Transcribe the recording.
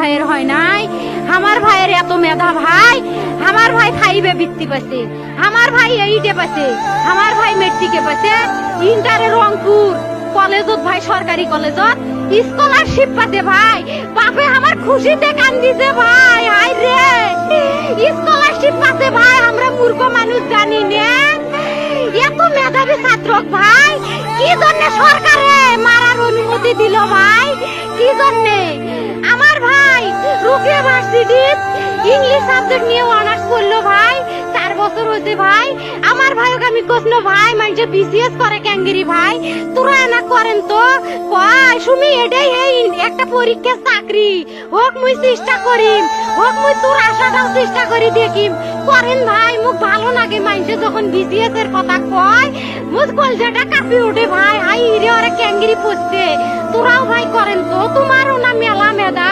ভাইয়ের হয় নাই। আমার ভাইয়ের এত মেধা ভাই, আমার ভাই 5 বৃত্তি পাইছে, আমার ভাই 8 পাইছে, আমার ভাই মেট্রিকে পাইছে, ইন্টারে রংপুর কলেজত ভাই, সরকারি কলেজত স্কলারশিপ পাতে ভাই। বাপে আমার খুশিতে কান্দিছে ভাই, হাই রে স্কলারশিপ পাতে ভাই। আমরা মূর্খ মানুষ জানি না এত মেধাবী ছাত্র ভাই কি জন্য সরকারে মারার অনুমতি দিল ভাই, কি জন্য? আমার ভাই রুকিয়া ভার্সিটি ইংলিশ সাবজেক্ট নিয়ে অনার্স করলো ভাই, 4 বছর হয়েছে ভাই। আমার ভাইকে আমি কইল ভাই মানে বিসিএস করে ক্যাঙ্গেরি ভাই, তোরা না করেন তো কয় সুমি এটাই এই একটা পরীক্ষা চাকরি হোক, মুই চেষ্টা করিম, হোক মুই তোর আশাটাও চেষ্টা করি দেখিম। করেন ভাই, মুখ ভালো লাগে মাইনছে যখন বিসিএস এর কথা কয়, মুখ কলজাটা কাঁপি ওঠে ভাই। হাই রে ওরা ক্যাঙ্গেরি পড়ছে, তোরাও ভাই করেন তো, তোমারও না মেলা মেধা।